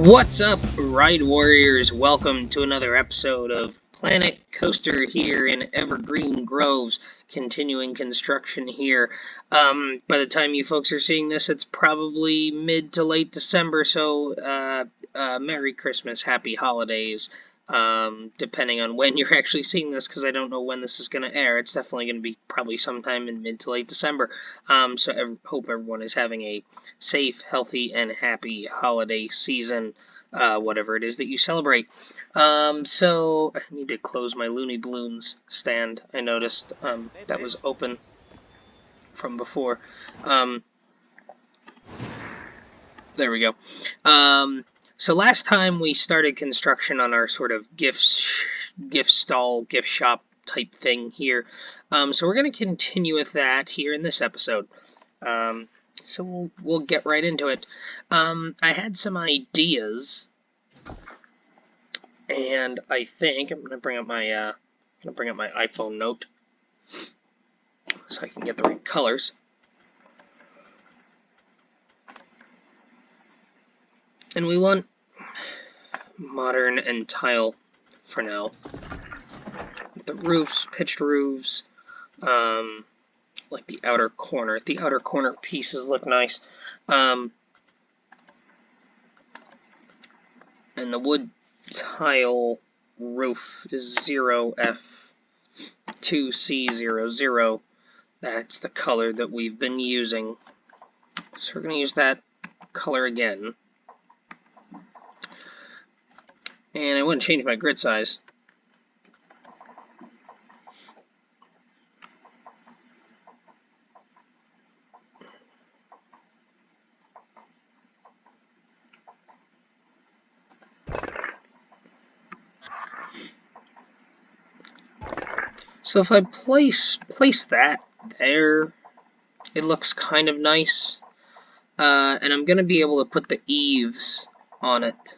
What's up, Ride Warriors? Welcome to another episode of Planet Coaster here in Evergreen Groves, continuing construction here. By the time you folks are seeing this, it's probably mid to late December, so Merry Christmas, Happy Holidays, depending on when you're actually seeing this, because I don't know when this is going to air. It's definitely going to be probably sometime in mid to late December, so hope everyone is having a safe, healthy, and happy holiday season. Whatever it is that you celebrate. So I need to close my Looney Balloons stand. I noticed that was open from before. There we go. So last time we started construction on our sort of gift stall, gift shop type thing here. So we're going to continue with that here in this episode. So we'll get right into it. I had some ideas, and I think I'm gonna bring up my iPhone Note so I can get the right colors. And we want modern and tile for now. The roofs, pitched roofs. Like the outer corner. The outer corner pieces look nice. And the wood tile roof is 0F2C00. That's the color that we've been using. So we're going to use that color again. And I want to change my grid size. So if I place that there, it looks kind of nice. And I'm going to be able to put the eaves on it,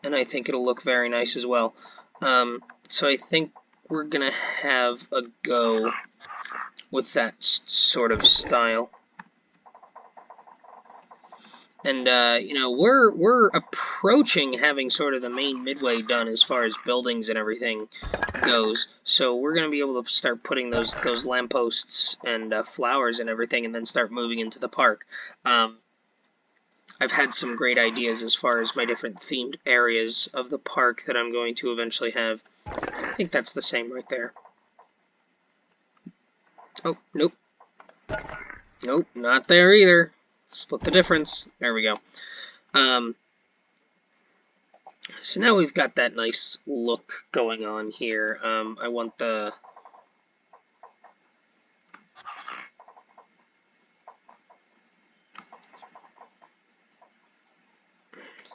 and I think it'll look very nice as well. So I think we're going to have a go with that sort of style. And, you know, we're approaching having sort of the main midway done as far as buildings and everything goes. So we're going to be able to start putting those lampposts and flowers and everything, and then start moving into the park. I've had some great ideas as far as my different themed areas of the park that I'm going to eventually have. I think that's the same right there. Oh, nope. Nope, not there either. Split the difference. There we go. So now we've got that nice look going on here. I want the...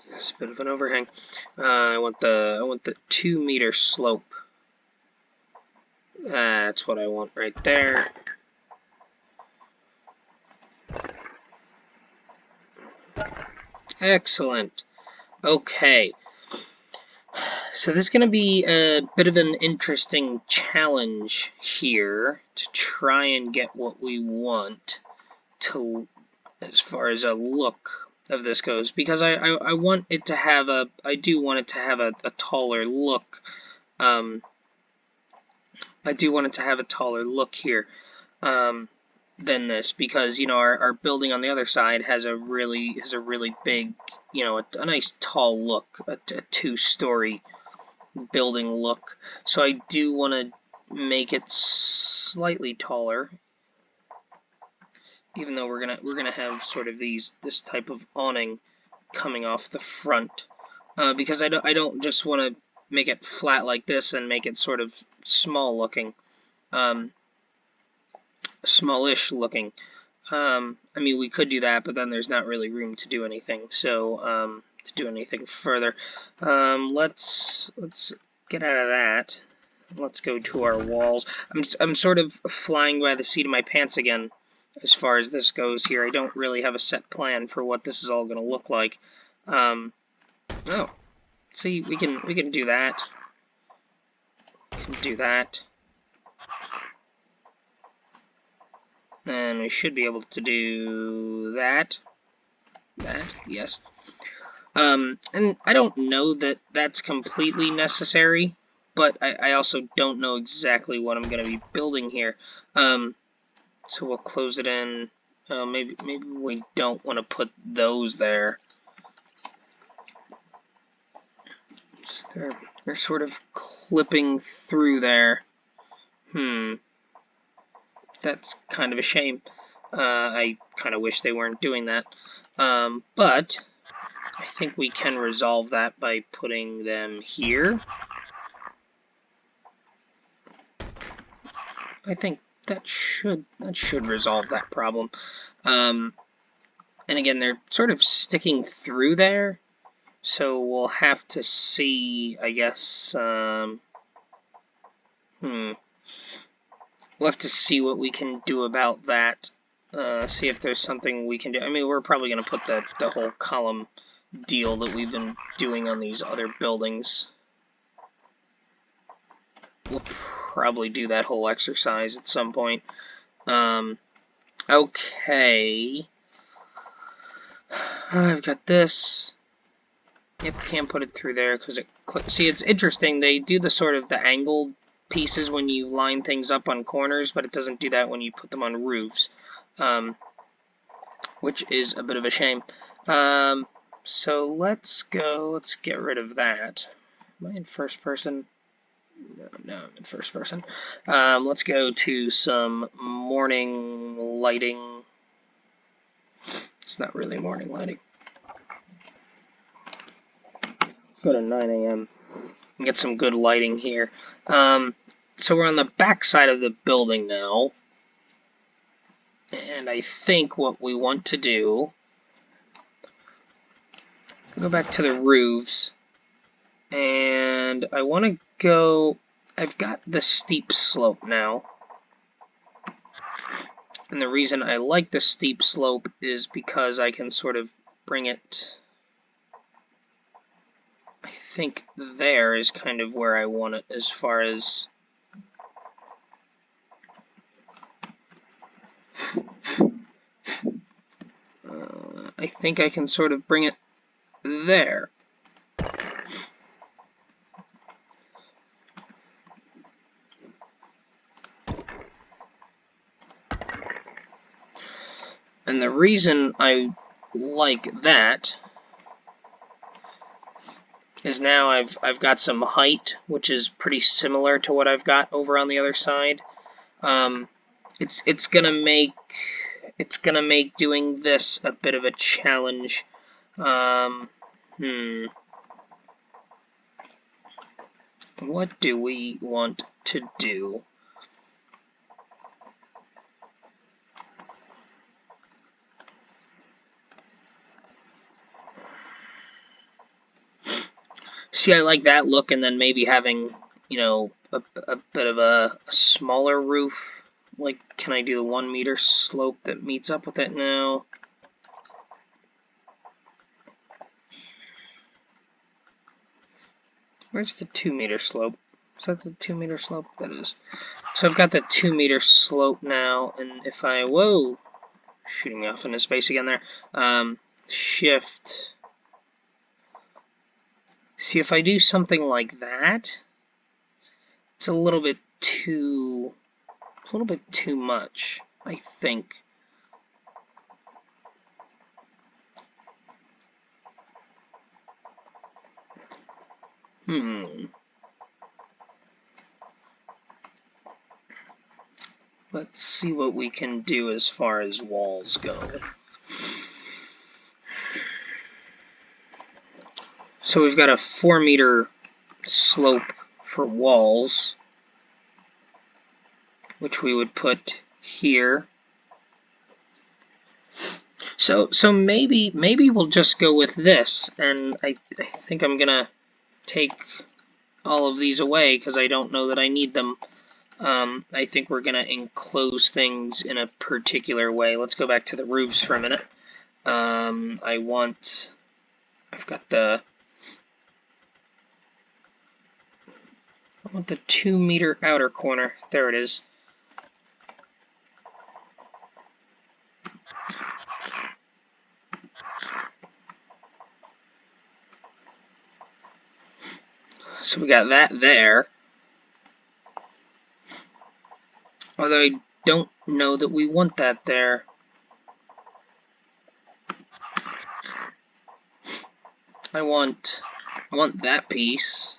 There's a bit of an overhang. I want the 2-meter slope. That's what I want right there. Excellent. Okay. So this is going to be a bit of an interesting challenge here to try and get what we want to, as far as a look of this goes, because I want it to have a, I do want it to have a taller look. I do want it to have a taller look here than this, because, you know, our building on the other side has a really big, you know, a nice tall look, a 2-story building look. So I do want to make it slightly taller, even though we're gonna have sort of this type of awning coming off the front, because I don't just want to make it flat like this and make it sort of small looking, smallish looking. I mean, we could do that, but then there's not really room to do anything. So to do anything further, let's get out of that. Let's go to our walls. I'm sort of flying by the seat of my pants again as far as this goes here. I don't really have a set plan for what this is all going to look like. Oh, see, we can do that. Can do that. And we should be able to do that. Yes. And I don't know that that's completely necessary, but I also don't know exactly what I'm going to be building here. So we'll close it in. Maybe we don't want to put those there. So they're sort of clipping through there. That's kind of a shame. I kind of wish they weren't doing that. But I think we can resolve that by putting them here. I think that should resolve that problem. And again, they're sort of sticking through there, so we'll have to see, I guess. We'll have to see what we can do about that. See if there's something we can do. I mean, we're probably going to put the whole column deal that we've been doing on these other buildings. We'll probably do that whole exercise at some point. Okay. I've got this. Yep, can't put it through there because see, it's interesting. They do the sort of the angled pieces when you line things up on corners, but it doesn't do that when you put them on roofs, which is a bit of a shame. So let's get rid of that. Am I in first person? No, I'm in first person. Let's go to some morning lighting. It's not really morning lighting. Let's go to 9 a.m. and get some good lighting here. So we're on the back side of the building now. And I think what we want to do, go back to the roofs, and I want to go, I've got the steep slope now. And the reason I like the steep slope is because I can sort of bring it, I think there is kind of where I want it as far as I think I can sort of bring it there. And the reason I like that is now I've got some height, which is pretty similar to what I've got over on the other side. It's gonna make doing this a bit of a challenge. What do we want to do? See, I like that look, and then maybe having, you know, a bit of a smaller roof. Like, can I do the 1 meter slope that meets up with it now? Where's the 2 meter slope? Is that the 2 meter slope? That is. So I've got the 2 meter slope now, and if I, whoa, shooting me off into space again there, shift. See, if I do something like that, it's a little bit too much, I think. Let's see what we can do as far as walls go. So we've got a 4 meter slope for walls, which we would put here. So maybe we'll just go with this, and I think I'm gonna take all of these away because I don't know that I need them. I think we're gonna enclose things in a particular way. Let's go back to the roofs for a minute. I've got the, I want the 2 meter outer corner. There it is. So we got that there. Although I don't know that we want that there. I want that piece.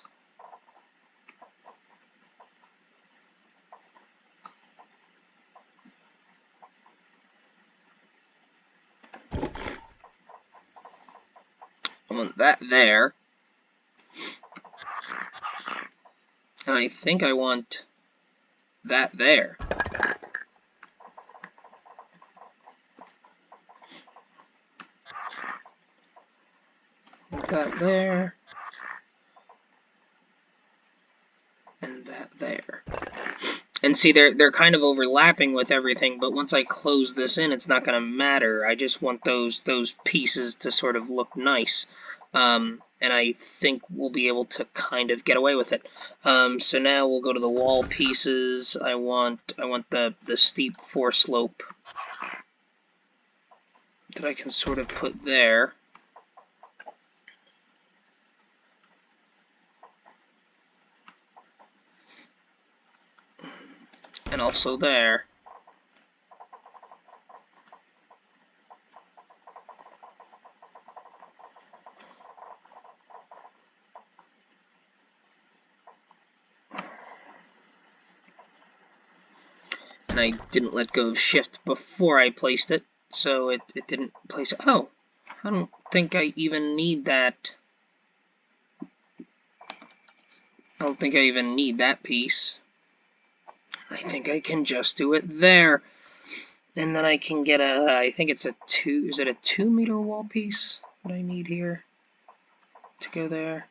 I want that there. And I think I want that there. That there. And that there. And see, they're kind of overlapping with everything, but once I close this in, it's not going to matter. I just want those pieces to sort of look nice. And I think we'll be able to kind of get away with it. So now we'll go to the wall pieces. I want the steep foreslope that I can sort of put there. And also there. And I didn't let go of shift before I placed it, so it didn't place it. Oh, I don't think I even need that. I don't think I even need that piece. I think I can just do it there. And then I can get a, I think it's a 2, is it a 2 meter wall piece that I need here to go there?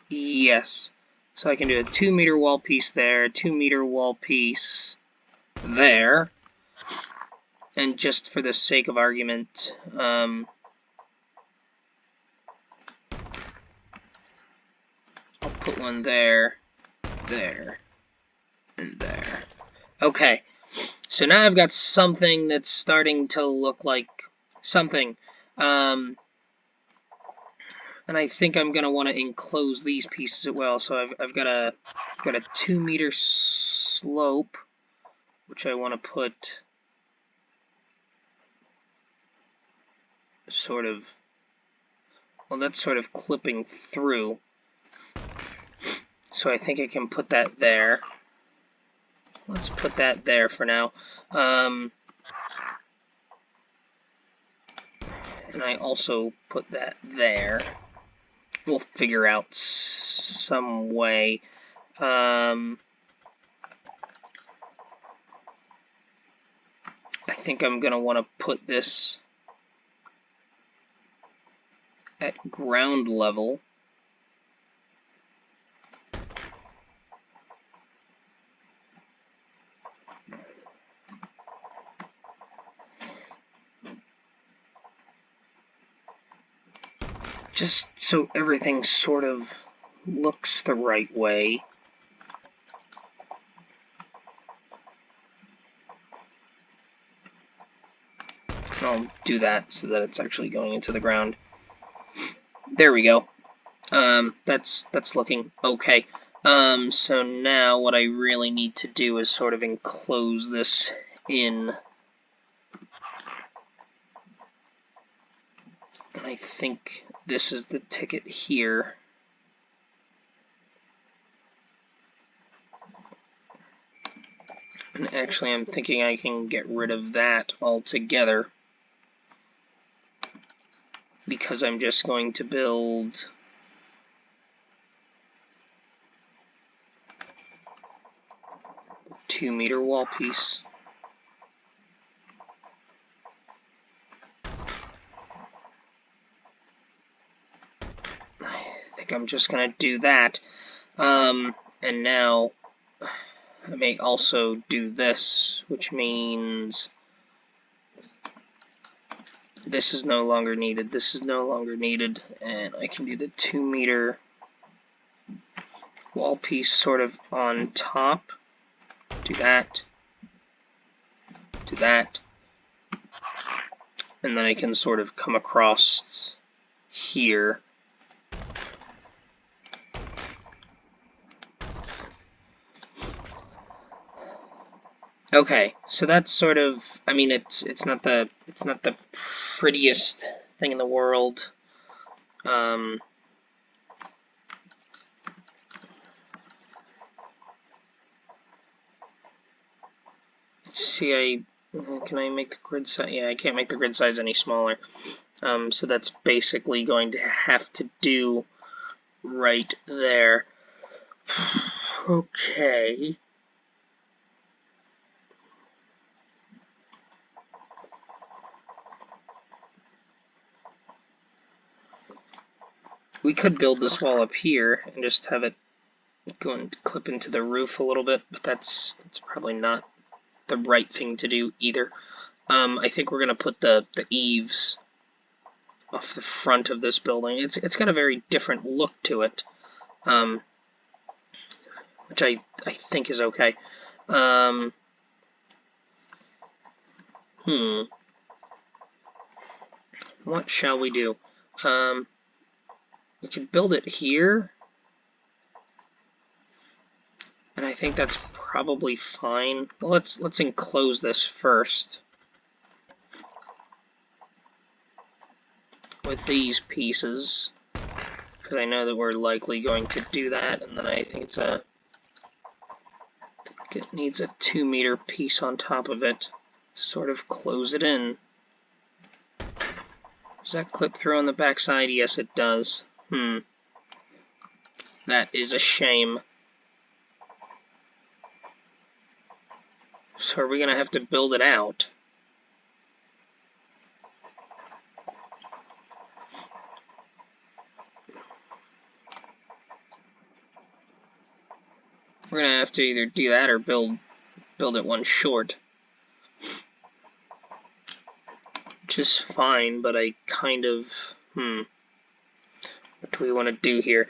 Yes. So I can do a 2 meter wall piece there, 2 meter wall piece there. And just for the sake of argument, I'll put one there, there, and there. Okay, so now I've got something that's starting to look like something. And I think I'm going to want to enclose these pieces as well. So I've got a 2 meter slope, which I want to put sort of, well, that's sort of clipping through. So I think I can put that there. Let's put that there for now. And I also put that there. We'll figure out some way. I think I'm going to want to put this at ground level. Just so everything sort of looks the right way. I'll do that so that it's actually going into the ground. There we go. That's looking okay. So now what I really need to do is sort of enclose this in. And I think this is the ticket here. And actually, I'm thinking I can get rid of that altogether, because I'm just going to build a 2 meter wall piece. I think I'm just going to do that. And now I may also do this, which means this is no longer needed, this is no longer needed, and I can do the 2 meter wall piece sort of on top. Do that. Do that. And then I can sort of come across here Okay, so that's sort of, I mean, it's not the prettiest thing in the world. See, can I make the grid size? Yeah, I can't make the grid size any smaller. So that's basically going to have to do right there. Okay. We could build this wall up here and just have it go and clip into the roof a little bit, but that's probably not the right thing to do either. I think we're gonna put the eaves off the front of this building. It's got a very different look to it, which I think is okay. What shall we do? We could build it here, and I think that's probably fine. Well, let's enclose this first with these pieces, because I know that we're likely going to do that, and then I think it needs a 2-meter piece on top of it to sort of close it in. Does that clip through on the backside? Yes, it does. That is a shame. So are we going to have to build it out? We're going to have to either do that or build it one short. Which is fine, but I kind of... What do we want to do here?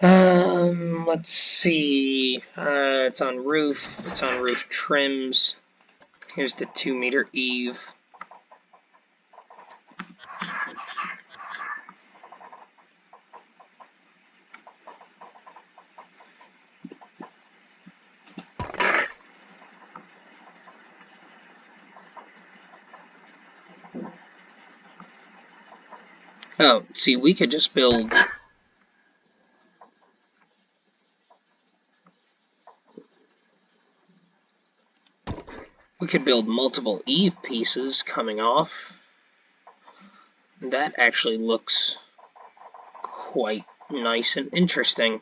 Let's see. It's on roof. It's on roof trims. Here's the 2-meter eave. Oh, see, we could just build... We could build multiple eave pieces coming off. That actually looks quite nice and interesting.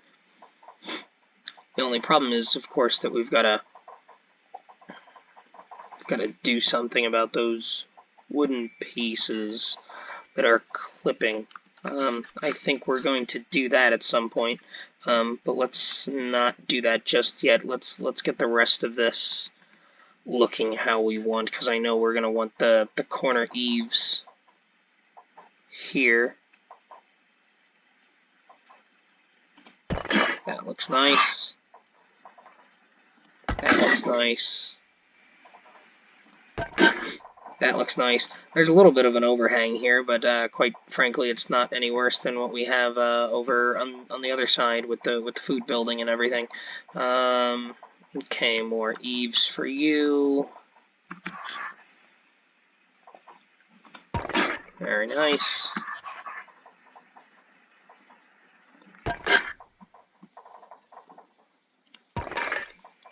The only problem is, of course, that we've got to do something about those wooden pieces that are clipping. I think we're going to do that at some point, but let's not do that just yet. Let's get the rest of this looking how we want, because I know we're going to want the corner eaves here. That looks nice. That looks nice. That looks nice. There's a little bit of an overhang here, but quite frankly, it's not any worse than what we have over on the other side with the food building and everything. Okay, more eaves for you. Very nice.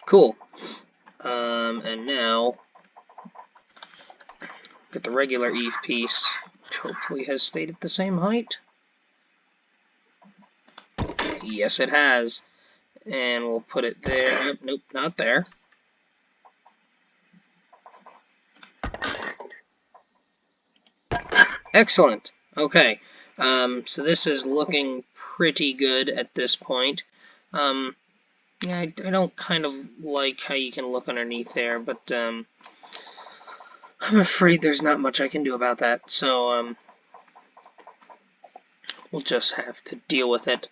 Cool. And now get the regular eave piece, which hopefully has stayed at the same height. Yes, it has. And we'll put it there. Nope, not there. Excellent. Okay. So this is looking pretty good at this point. Yeah, I don't kind of like how you can look underneath there, but I'm afraid there's not much I can do about that. So we'll just have to deal with it.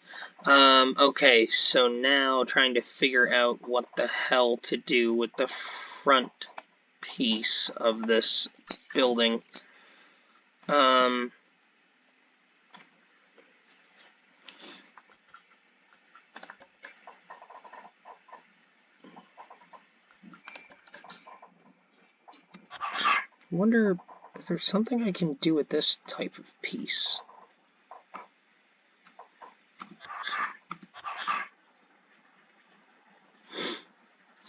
Okay, so now trying to figure out what the hell to do with the front piece of this building. I wonder if there's something I can do with this type of piece.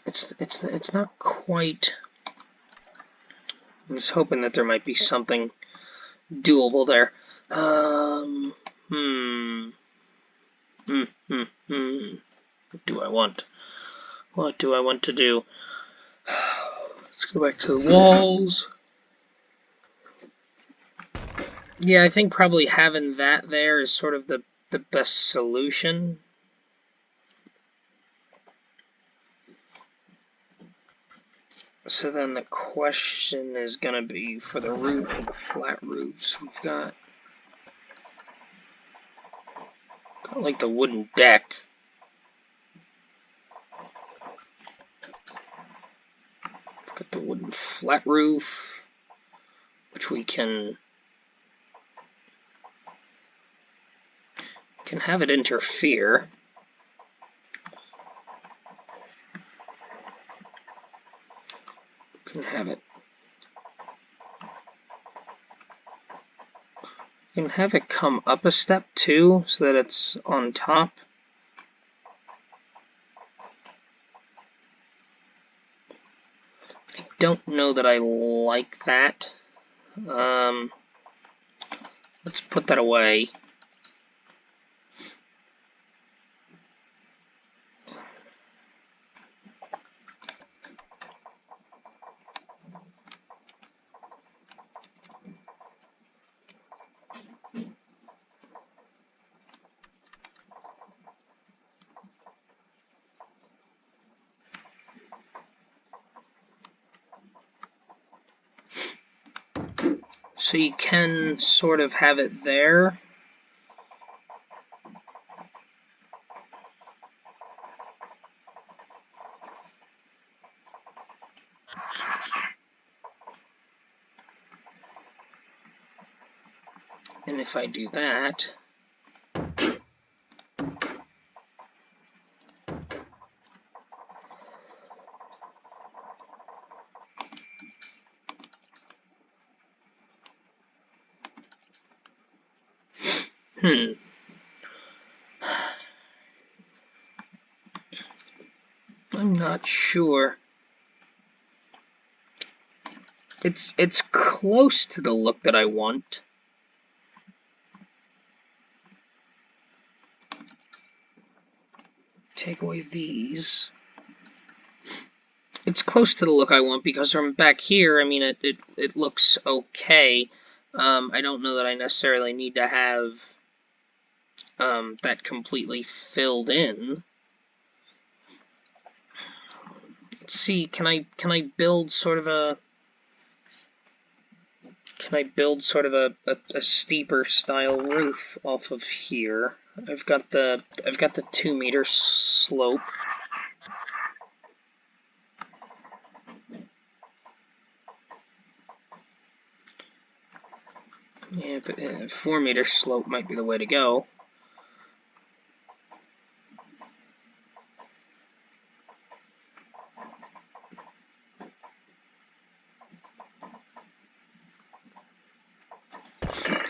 It's not quite. I was hoping that there might be something doable there. What do I want? What do I want to do? Let's go back to the walls. Yeah, I think probably having that there is sort of the best solution. So then the question is going to be for the roof and the flat roofs. We've got like the wooden deck. We've got the wooden flat roof, which we can have it interfere. Can have it. You can have it come up a step too, so that it's on top. I don't know that I like that. Let's put that away. So you can sort of have it there. And if I do that, I'm not sure. It's close to the look that I want. Take away these. It's close to the look I want because from back here, I mean, it looks okay. I don't know that I necessarily need to have that completely filled in. Let's see, can I build sort of a a steeper style roof off of here? I've got the 2-meter slope. Yeah, but 4-meter slope might be the way to go.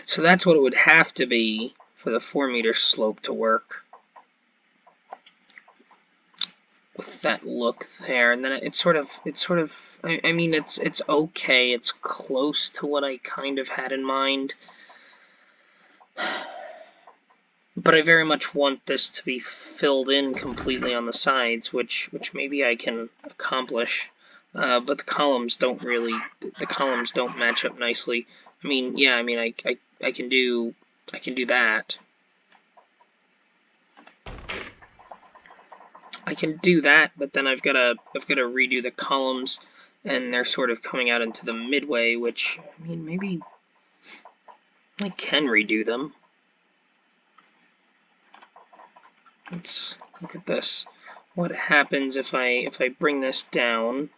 So that's what it would have to be for the 4-meter slope to work. With that look there, and then it's sort of, I mean, it's okay. It's close to what I kind of had in mind. But I very much want this to be filled in completely on the sides, which maybe I can accomplish. But the columns don't really, the columns don't match up nicely. I mean, yeah, I mean, I can do that. I can do that, but then I've got to redo the columns, and they're sort of coming out into the midway, which, I mean, maybe I can redo them. Let's look at this. What happens if I bring this down?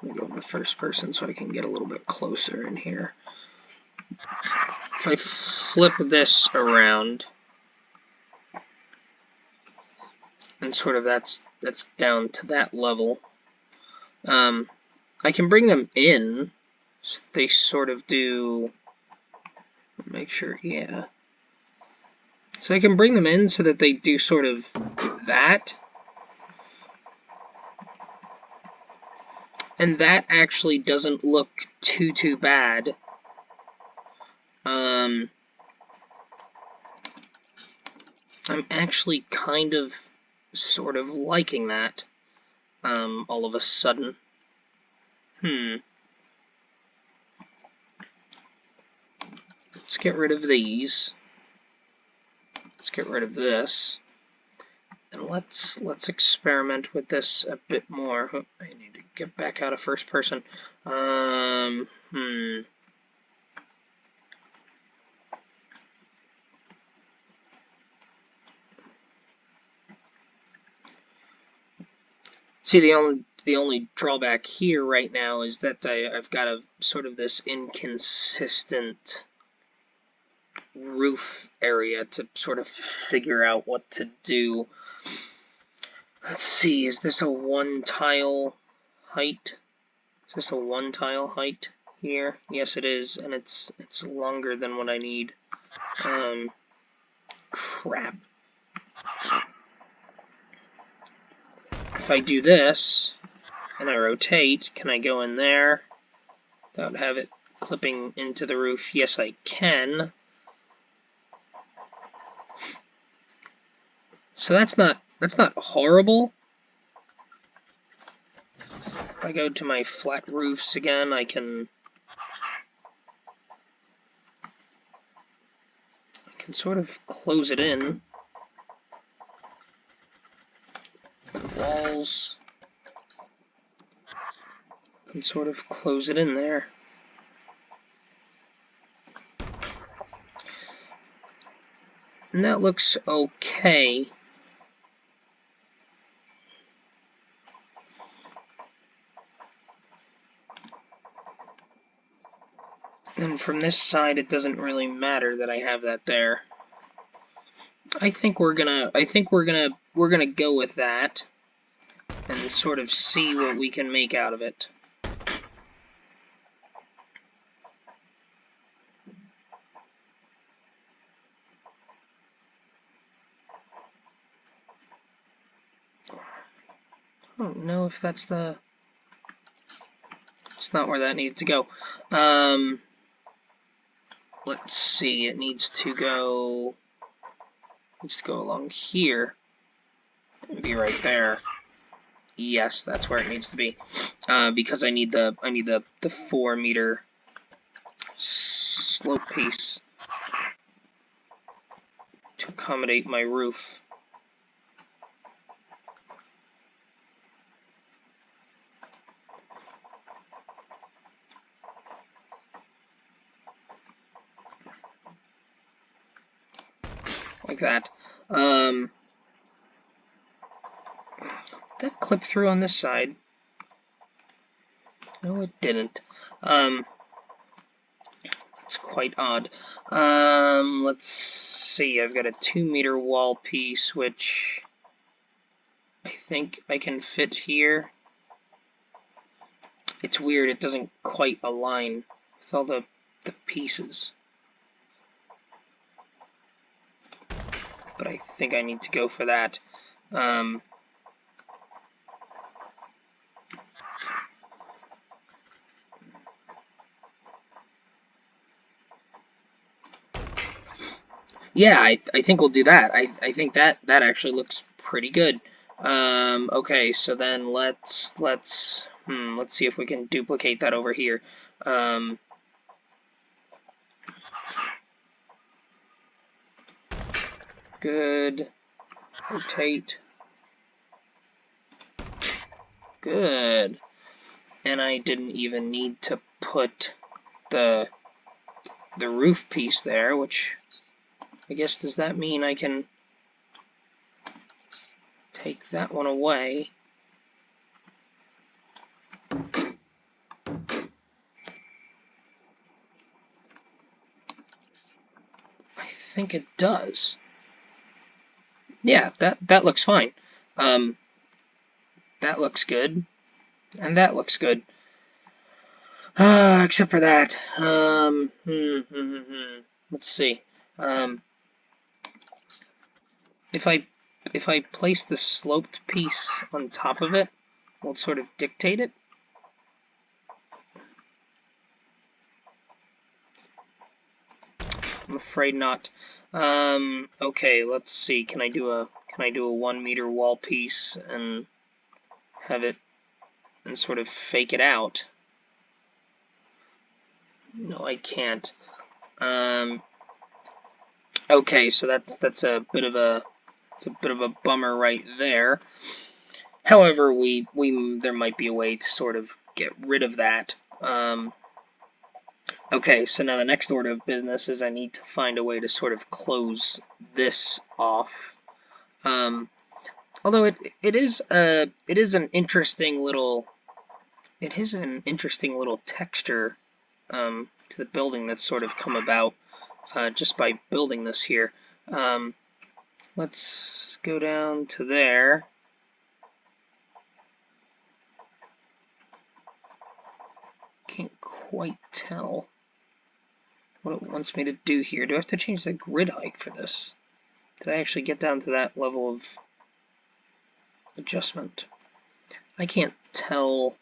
Let me go to first person so I can get a little bit closer in here. If I flip this around, and sort of that's down to that level, I can bring them in, So they sort of do, make sure, yeah. So I can bring them in so that they do sort of that. And that actually doesn't look too bad. I'm actually kind of, sort of liking that, all of a sudden. Let's get rid of these. Let's get rid of this. And let's experiment with this a bit more. Oh, I need to get back out of first person. See, the only drawback here right now is that I've got a sort of this inconsistent roof area to sort of figure out what to do. Let's see, is this a one tile height? Is this a one tile height here? Yes, it is, and it's longer than what I need. Crap. If I do this, and I rotate, can I go in there without have it clipping into the roof? Yes, I can. So that's not horrible. If I go to my flat roofs again, I can sort of close it in. Walls. Can sort of close it in there. And that looks okay. And from this side, it doesn't really matter that I have that there. I think we're gonna go with that and sort of see what we can make out of it. I don't know if that's the... It's not where that needs to go. Let's see, it needs to go along here and be right there. Yes, that's where it needs to be. Because I need the 4 meter slope piece to accommodate my roof. Like that. That clip through on this side. No, it didn't. That's quite odd. Let's see. I've got a 2 meter wall piece, which I think I can fit here. It's weird. It doesn't quite align with all the pieces. But I think I need to go for that. Yeah, I think we'll do that. I think that actually looks pretty good. Okay, so then let's see if we can duplicate that over here. Good. Rotate. Good. And I didn't even need to put the roof piece there, which I guess, does that mean I can take that one away? I think it does. Yeah, that looks fine. That looks good. And that looks good. Except for that. Let's see. Um, if I place the sloped piece on top of it, will it sort of dictate it? I'm afraid not. Okay, let's see. Can I do a 1 meter wall piece and have it and sort of fake it out? No, I can't. Okay, so that's a bit of a bummer right there. However, there might be a way to sort of get rid of that. Okay, so now the next order of business is I need to find a way to sort of close this off. Although it is an interesting little texture to the building that's sort of come about just by building this here. Let's go down to there. Can't quite tell what it wants me to do here. Do I have to change the grid height for this? Did I actually get down to that level of adjustment? I can't tell.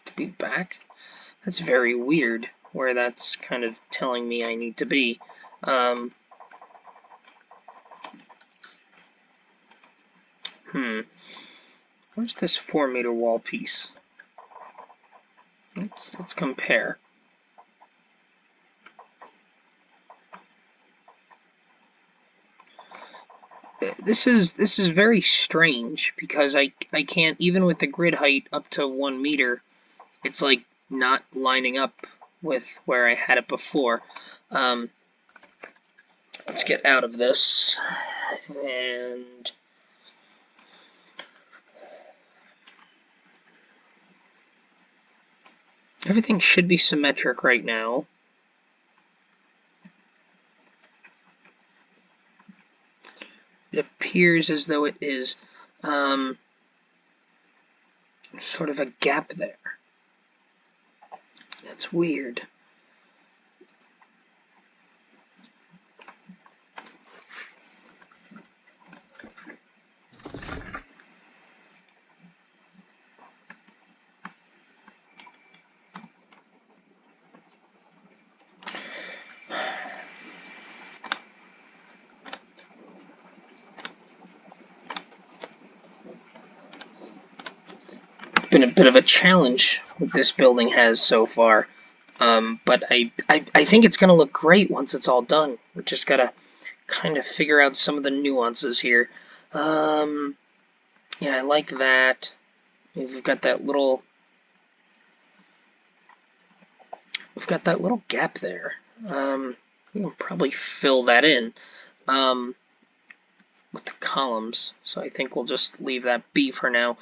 To be back? That's very weird, where that's kind of telling me I need to be. Where's this 4 meter wall piece? Let's compare. This is very strange because I can't, even with the grid height up to 1 meter, it's like not lining up with where I had it before. Let's get out of this and everything should be symmetric right now. It appears as though it is sort of a gap there. That's weird. Been a bit of a challenge this building has so far, but I think it's gonna look great once it's all done. We just gotta kind of figure out some of the nuances here. Yeah, I like that. We've got that little gap there. We can probably fill that in with the columns. So I think we'll just leave that be for now.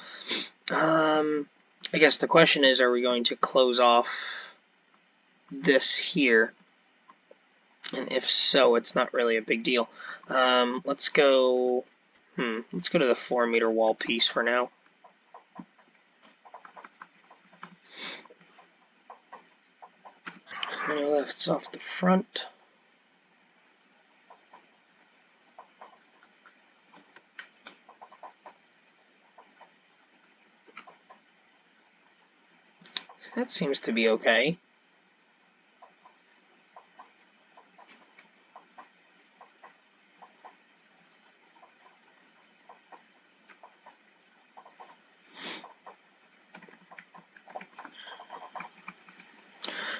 I guess the question is, are we going to close off this here? And if so, it's not really a big deal. Let's go to the 4 meter wall piece for now. And it lifts off the front. That seems to be okay.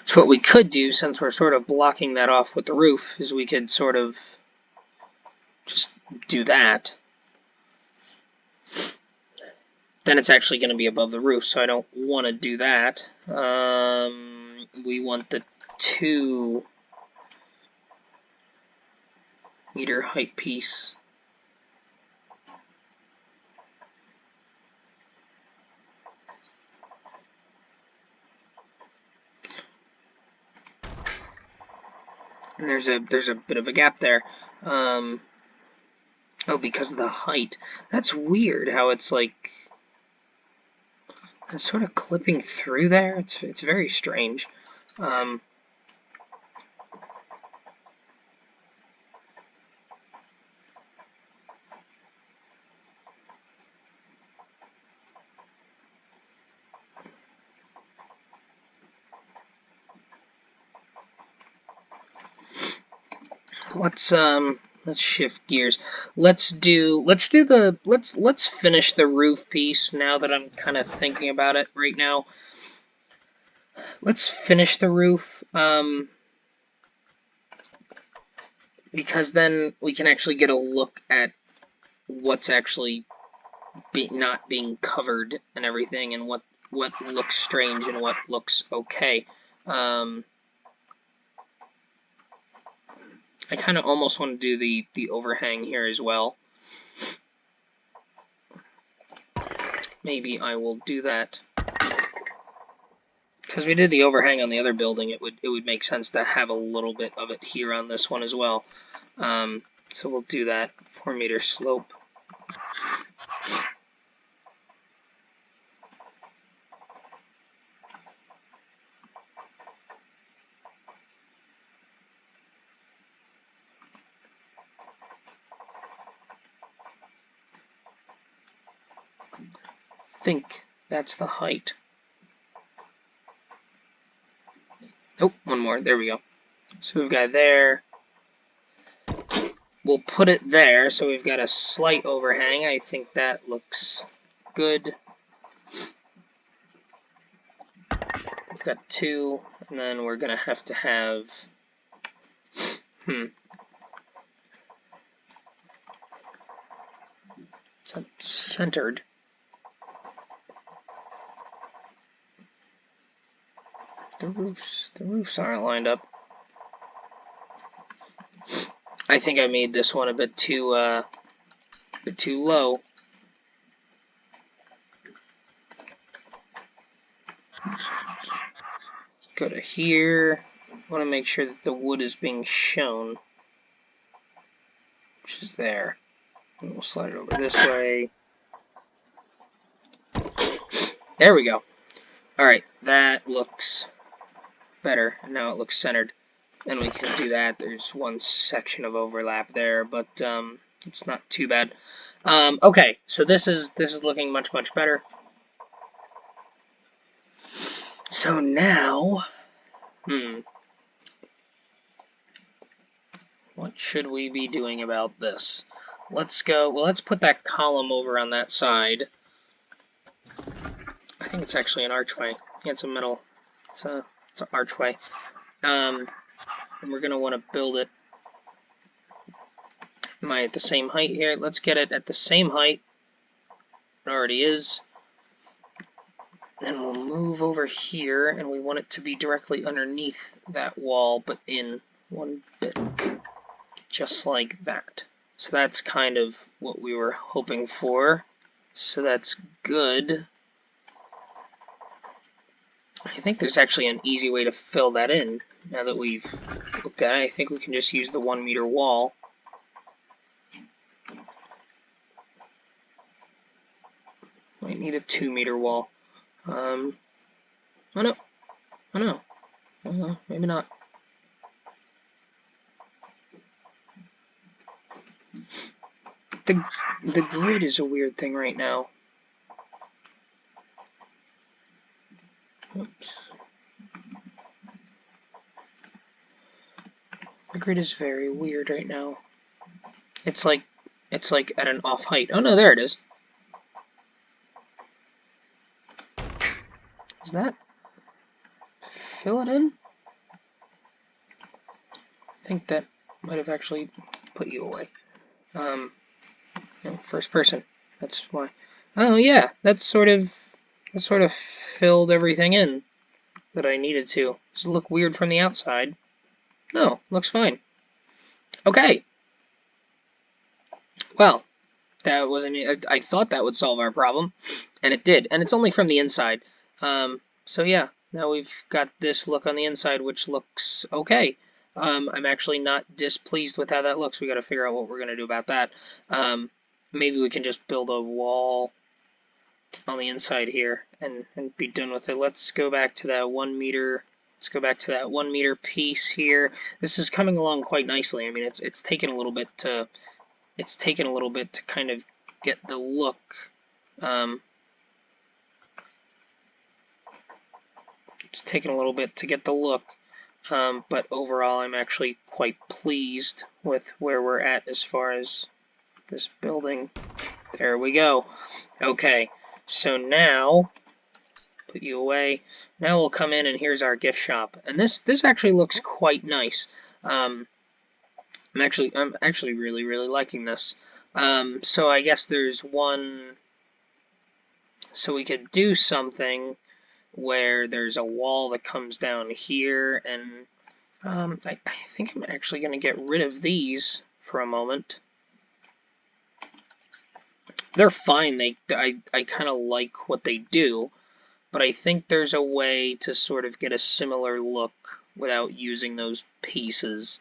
So what we could do, since we're sort of blocking that off with the roof, is we could sort of just do that. Then it's actually going to be above the roof, so I don't want to do that. We want the 2 meter height piece. And there's a bit of a gap there. Oh, because of the height. That's weird how it's like, it's sort of clipping through there. It's very strange. Um, let's shift gears. Let's finish the roof piece now that I'm kind of thinking about it right now. Let's finish the roof, because then we can actually get a look at what's actually not being covered and everything, and what looks strange and what looks okay. I kind of almost want to do the overhang here as well. Maybe I will do that. Because we did the overhang on the other building, it would make sense to have a little bit of it here on this one as well. So we'll do that. 4-meter slope. I think that's the height. Oh, one more. There we go. So we've got there. We'll put it there, so we've got a slight overhang. I think that looks good. We've got 2, and then we're gonna have to have centered. The roofs aren't lined up. I think I made this one a bit too low. Go to here. I want to make sure that the wood is being shown, which is there. And we'll slide it over this way. There we go. Alright, that looks better. Now it looks centered. And we can do that. There's one section of overlap there, but it's not too bad. Okay, so this is looking much better. So now, what should we be doing about this? Let's go. Well, let's put that column over on that side. I think it's actually an archway. Yeah, it's a metal. It's an archway. And we're gonna want to build it. Am I at the same height here? Let's get it at the same height. It already is. Then we'll move over here, and we want it to be directly underneath that wall, but in one bit. Just like that. So that's kind of what we were hoping for. So that's good. I think there's actually an easy way to fill that in. Now that we've looked at it, I think we can just use the 1-meter wall. Might need a 2-meter wall. Oh no. Oh no. Maybe not. The grid is a weird thing right now. Oops. The grid is very weird right now. It's like at an off height. Oh no, there it is. Does that fill it in? I think that might have actually put you away. No, first person. That's why. Oh yeah, that sort of filled everything in that I needed to. Does it look weird from the outside? No, looks fine. Okay. Well, that wasn't. I thought that would solve our problem, and it did. And it's only from the inside. So yeah, now we've got this look on the inside, which looks okay. I'm actually not displeased with how that looks. We got to figure out what we're going to do about that. Maybe we can just build a wall on the inside here and be done with it. Let's go back to that 1 meter. Let's go back to that 1 meter piece here. This is coming along quite nicely. I mean, it's taken a little bit to kind of get the look. It's taken a little bit to get the look, but overall I'm actually quite pleased with where we're at as far as this building. There we go. Okay, so now, put you away. Now we'll come in and here's our gift shop. And this actually looks quite nice. I'm actually really liking this. So I guess there's one, so we could do something where there's a wall that comes down here, and I think I'm actually going to get rid of these for a moment. They're fine. I kind of like what they do, but I think there's a way to sort of get a similar look without using those pieces.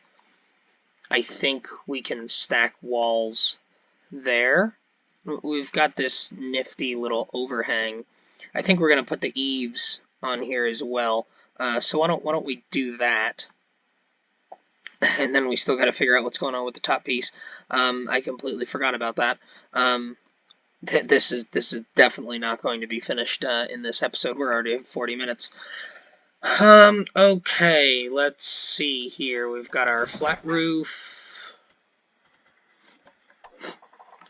I think we can stack walls there. We've got this nifty little overhang. I think we're going to put the eaves on here as well. So why don't we do that? And then we still got to figure out what's going on with the top piece. I completely forgot about that. This is definitely not going to be finished in this episode. We're already at 40 minutes. Okay, let's see here. We've got our flat roof.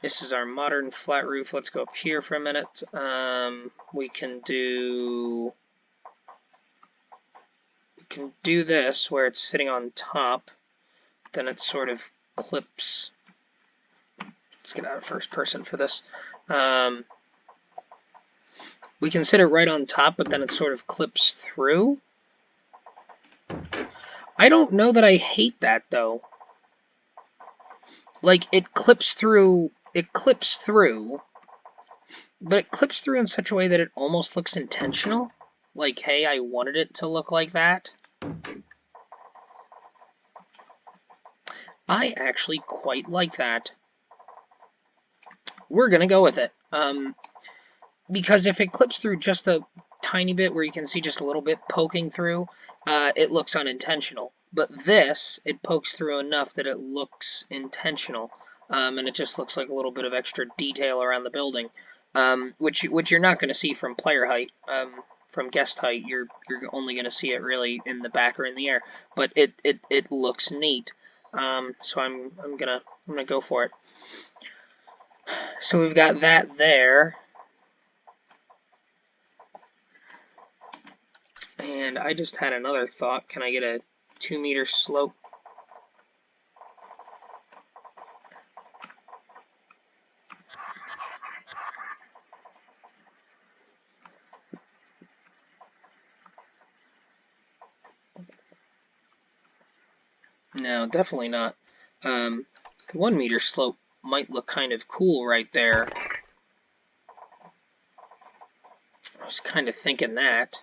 This is our modern flat roof. Let's go up here for a minute. We can do this where it's sitting on top. Then it sort of clips. Let's get out of first person for this. We can sit it right on top, but then it sort of clips through. I don't know that I hate that though. Like, it clips through, but it clips through in such a way that it almost looks intentional. Like, hey, I wanted it to look like that. I actually quite like that. We're gonna go with it. Because if it clips through just a tiny bit where you can see just a little bit poking through, it looks unintentional. But this, it pokes through enough that it looks intentional, and it just looks like a little bit of extra detail around the building, which you're not going to see from player height. From guest height, you're only going to see it really in the back or in the air. But it looks neat, so I'm gonna go for it. So we've got that there. And I just had another thought. Can I get a 2 meter slope? No, definitely not. The 1 meter slope might look kind of cool right there. I was kind of thinking that.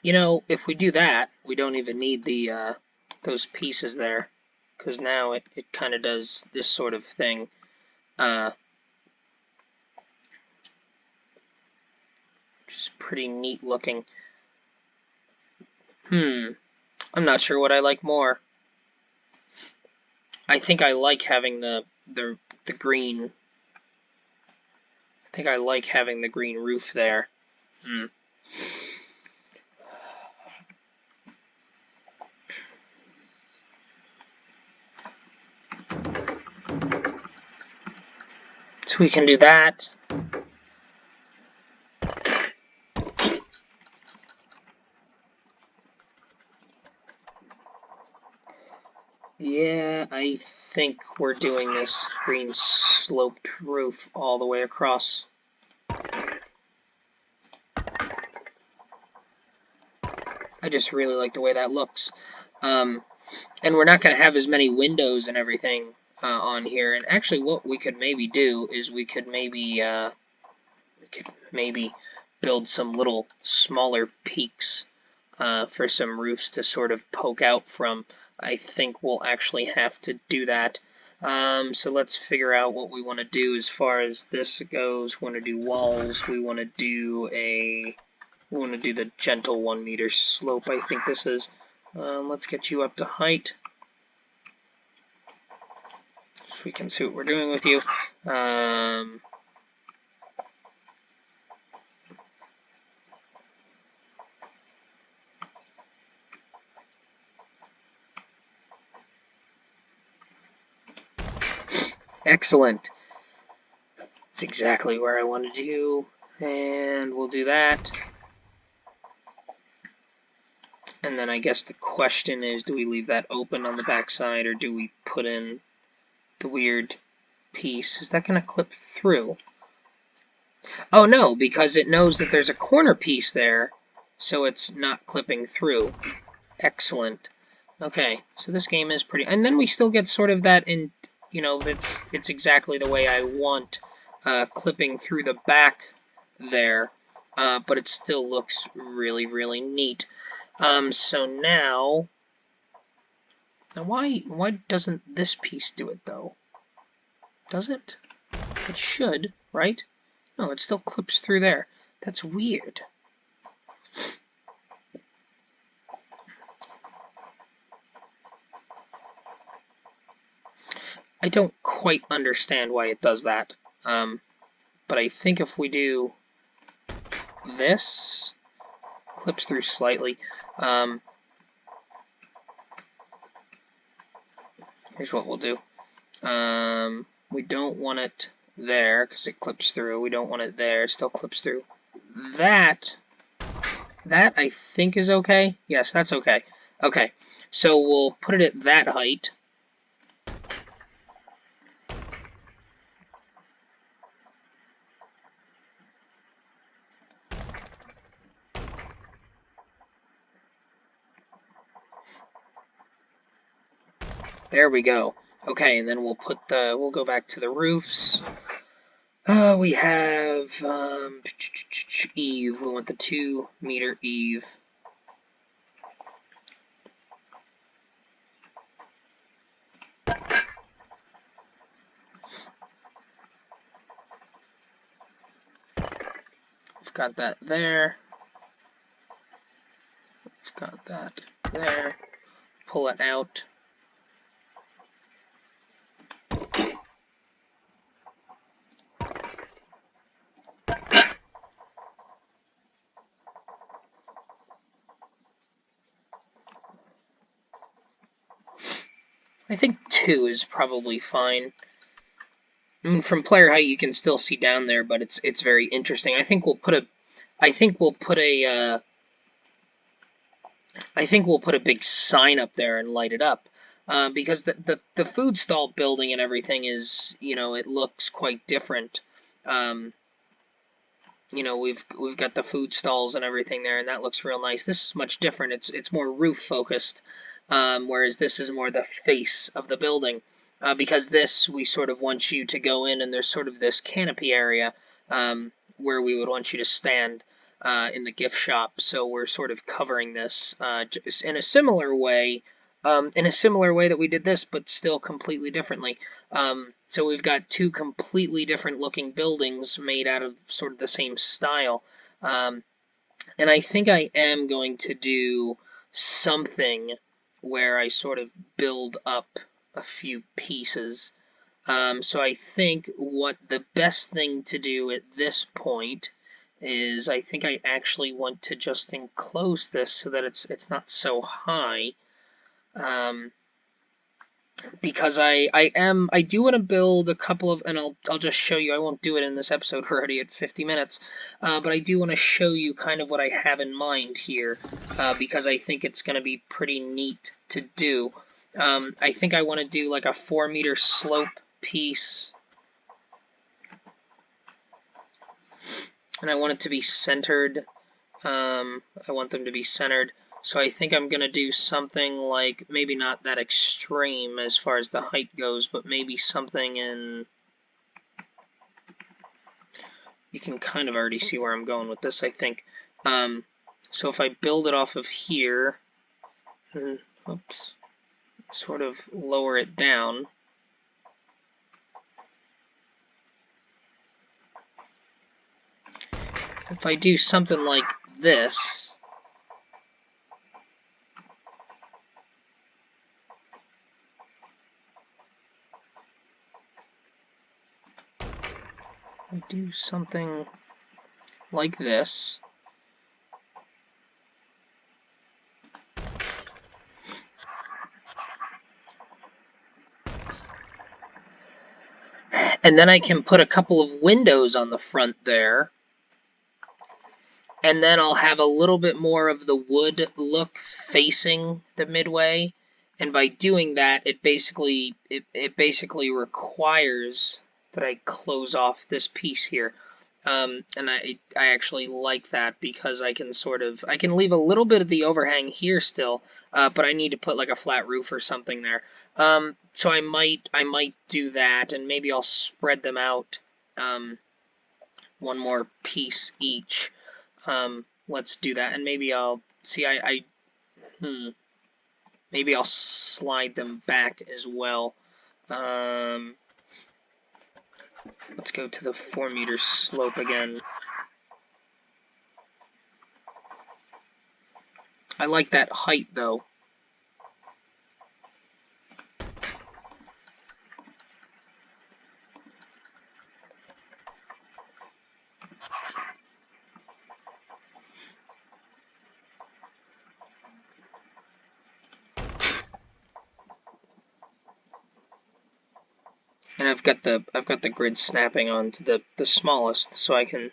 You know, if we do that, we don't even need the those pieces there, because now it kind of does this sort of thing. Just pretty neat looking. I'm not sure what I like more. I think I like having the green. I think I like having the green roof there. So we can do that. Yeah, I think we're doing this green sloped roof all the way across. I just really like the way that looks. And we're not going to have as many windows and everything on here. And actually, what we could maybe do is we could maybe build some little smaller peaks for some roofs to sort of poke out from. I think we'll actually have to do that. So let's figure out what we want to do as far as this goes. We want to do walls. We want to do the gentle 1 meter slope. I think this is. Let's get you up to height, so we can see what we're doing with you. Excellent. That's exactly where I wanted you, and we'll do that. And then I guess the question is, do we leave that open on the backside, or do we put in the weird piece? Is that going to clip through? Oh no, because it knows that there's a corner piece there, so it's not clipping through. Excellent. Okay, so this game is pretty... And then we still get sort of that in... You know, it's exactly the way I want, clipping through the back there, but it still looks really, really neat. So now why doesn't this piece do it, though? Does it? It should, right? No, it still clips through there. That's weird. I don't quite understand why it does that, but I think if we do this, clips through slightly. Here's what we'll do. We don't want it there because it clips through. We don't want it there. It still clips through. That I think is okay. Yes, that's okay. Okay, so we'll put it at that height. There we go. Okay, and then we'll go back to the roofs. We have eave. We want the 2 meter eave. We've got that there. We've got that there. Pull it out. I think 2 is probably fine. I mean, from player height, you can still see down there, but it's very interesting. I think we'll put a big sign up there and light it up, because the food stall building and everything is, you know, it looks quite different. You know, we've got the food stalls and everything there, and that looks real nice. This is much different. It's more roof focused, whereas this is more the face of the building. Because this, we sort of want you to go in, and there's sort of this canopy area where we would want you to stand in the gift shop. So we're sort of covering this just in a similar way that we did this, but still completely differently. So we've got 2 completely different looking buildings made out of sort of the same style. And I think I am going to do something where I sort of build up a few pieces. So I think what the best thing to do at this point is I think I actually want to just enclose this so that it's not so high. Because I do want to build a couple of, and I'll just show you. I won't do it in this episode. We're already at 50 minutes, but I do want to show you kind of what I have in mind here, because I think it's going to be pretty neat to do. I think I want to do like a 4 meter slope piece, and I want it to be centered. I want them to be centered. So I think I'm going to do something like, maybe not that extreme as far as the height goes, but maybe something in... You can kind of already see where I'm going with this, I think. So if I build it off of here, and, oops, sort of lower it down, if I do something like this, I do something like this, and then I can put a couple of windows on the front there, and then I'll have a little bit more of the wood look facing the midway, and by doing that, it basically requires that I close off this piece here. And I actually like that because I can leave a little bit of the overhang here still, but I need to put like a flat roof or something there. So I might do that, and maybe I'll spread them out, one more piece each. Let's do that, and maybe I'll see. Maybe I'll slide them back as well. Let's go to the 4-meter slope again. I like that height, though. And I've got the grid snapping onto the smallest, so I can,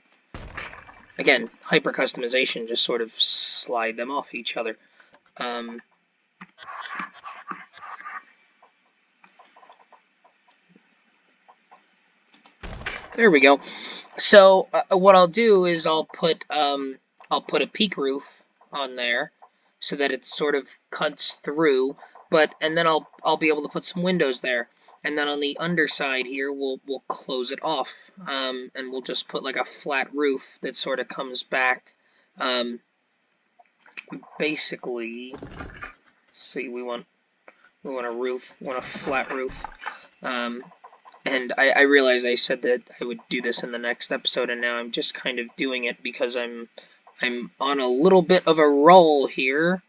again, hyper customization, just sort of slide them off each other. There we go. So what I'll do is I'll put a peak roof on there so that it sort of cuts through, and then I'll be able to put some windows there. And then on the underside here, we'll close it off, and we'll just put like a flat roof that sort of comes back. Basically, see, we want a roof, we want a flat roof. And I realize I said that I would do this in the next episode, and now I'm just kind of doing it because I'm on a little bit of a roll here.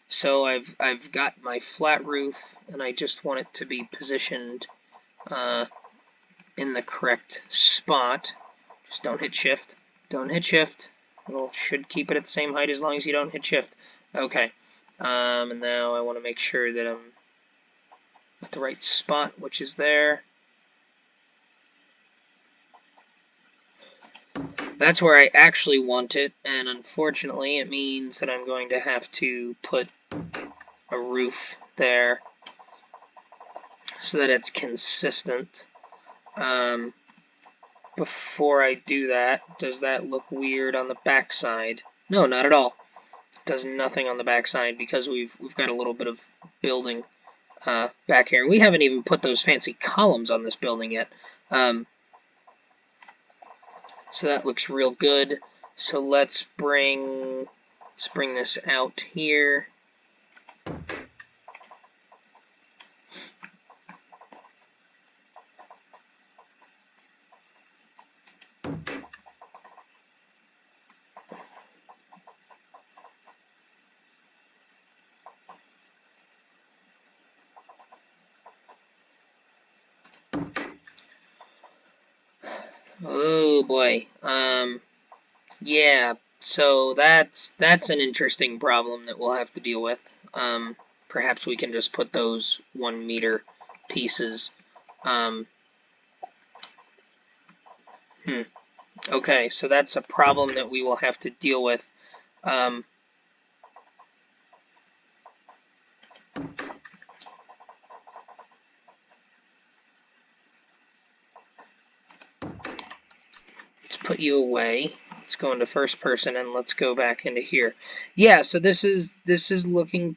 So I've got my flat roof, and I just want it to be positioned in the correct spot. Just don't hit shift. Don't hit shift. It should keep it at the same height as long as you don't hit shift. Okay. And now I want to make sure that I'm at the right spot, which is there. That's where I actually want it, and unfortunately it means that I'm going to have to put a roof there so that it's consistent. Before I do that, does that look weird on the backside? No, not at all. It does nothing on the backside because we've got a little bit of building back here. We haven't even put those fancy columns on this building yet. So that looks real good. So let's bring this out here. Oh boy. Yeah, so that's an interesting problem that we'll have to deal with. Perhaps we can just put those 1-meter pieces. Okay, so that's a problem that we will have to deal with. Let's put you away. Let's go into first person and let's go back into here. Yeah, so this is looking.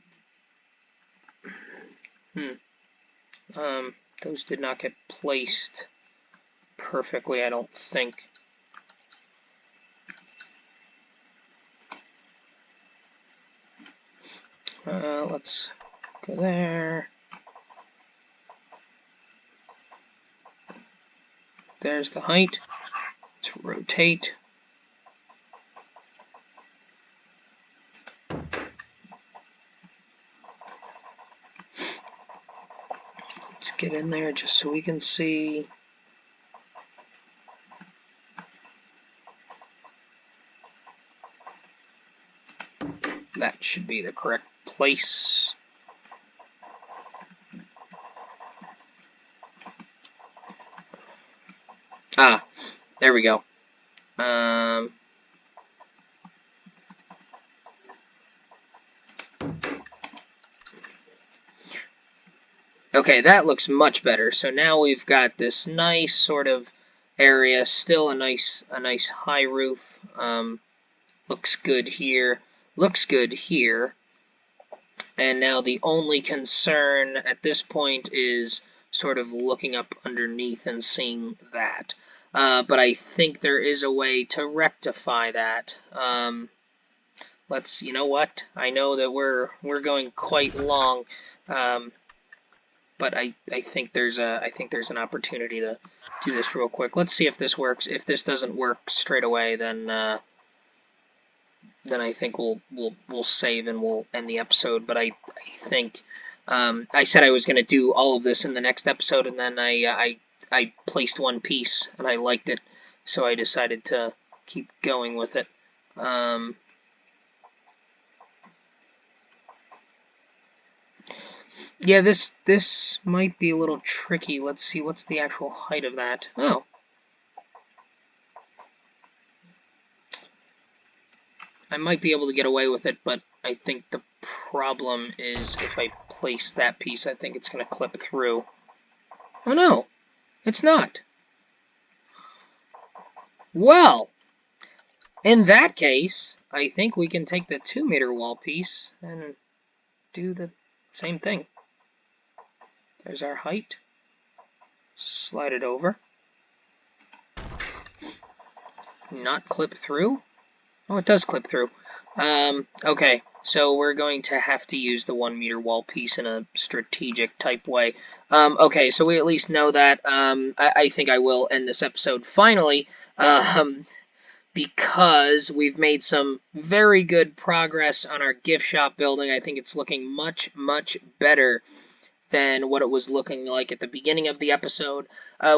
Those did not get placed perfectly, I don't think. Let's go there. There's the height. Let's rotate. Let's get in there just so we can see. That should be the correct place. Ah, there we go. Okay, that looks much better. So now we've got this nice sort of area, still a nice high roof. Looks good here. Looks good here. And now the only concern at this point is sort of looking up underneath and seeing that. But I think there is a way to rectify that. You know what? I know that we're going quite long, but I think there's an opportunity to do this real quick. Let's see if this works. If this doesn't work straight away, then I think we'll save and we'll end the episode. But I think I said I was going to do all of this in the next episode, and then I placed one piece and I liked it, so I decided to keep going with it. Yeah, this might be a little tricky. Let's see, what's the actual height of that? Oh. I might be able to get away with it, but I think the problem is if I place that piece, I think it's going to clip through. Oh no, it's not. Well, in that case, I think we can take the 2-meter wall piece and do the same thing. There's our height. Slide it over. Not clip through? Oh, it does clip through. Okay, so we're going to have to use the 1-meter wall piece in a strategic type way. Okay, so we at least know that. I think I will end this episode finally, because we've made some very good progress on our gift shop building. I think it's looking much, much better than what it was looking like at the beginning of the episode.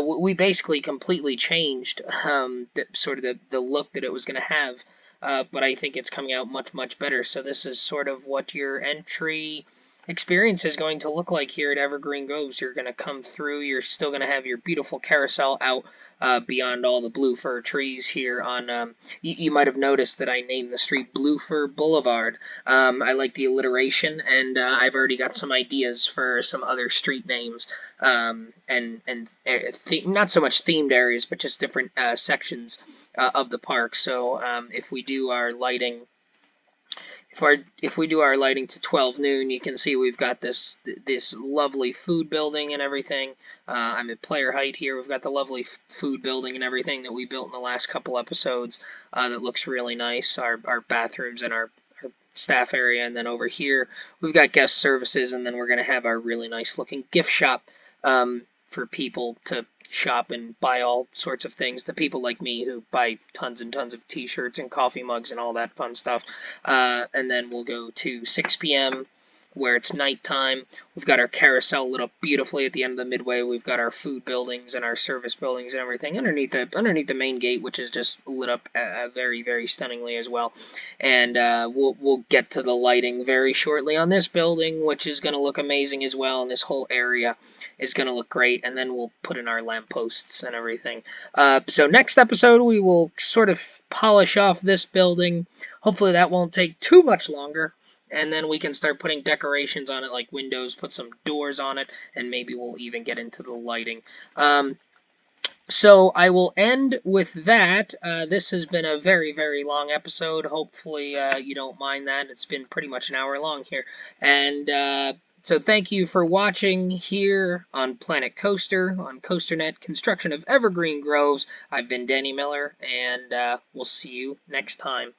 We basically completely changed the look that it was going to have, but I think it's coming out much, much better. So this is sort of what your entry experience is going to look like here at Evergreen Groves. You're going to come through, you're still going to have your beautiful carousel out beyond all the blue fir trees here on, you might have noticed that I named the street Blue Fir Boulevard. I like the alliteration, and I've already got some ideas for some other street names, and not so much themed areas, but just different sections of the park. So if we do our lighting, if we do our lighting to 12 noon, you can see we've got this lovely food building and everything. I'm at player height here. We've got the lovely food building and everything that we built in the last couple episodes that looks really nice. Our bathrooms and our staff area, and then over here we've got guest services, and then we're going to have our really nice looking gift shop for people to shop and buy all sorts of things. The people like me who buy tons and tons of t-shirts and coffee mugs and all that fun stuff. And then we'll go to 6 p.m. where it's nighttime. We've got our carousel lit up beautifully at the end of the midway. We've got our food buildings and our service buildings and everything underneath the main gate, which is just lit up very, very stunningly as well. And we'll get to the lighting very shortly on this building, which is going to look amazing as well. And this whole area is going to look great. And then we'll put in our lampposts and everything. So next episode, we will sort of polish off this building. Hopefully that won't take too much longer. And then we can start putting decorations on it, like windows, put some doors on it, and maybe we'll even get into the lighting. So I will end with that. This has been a very, very long episode. Hopefully, you don't mind that. It's been pretty much an hour long here. And so thank you for watching here on Planet Coaster, on COASTER-net, construction of Evergreen Groves. I've been Danny Miller, and we'll see you next time.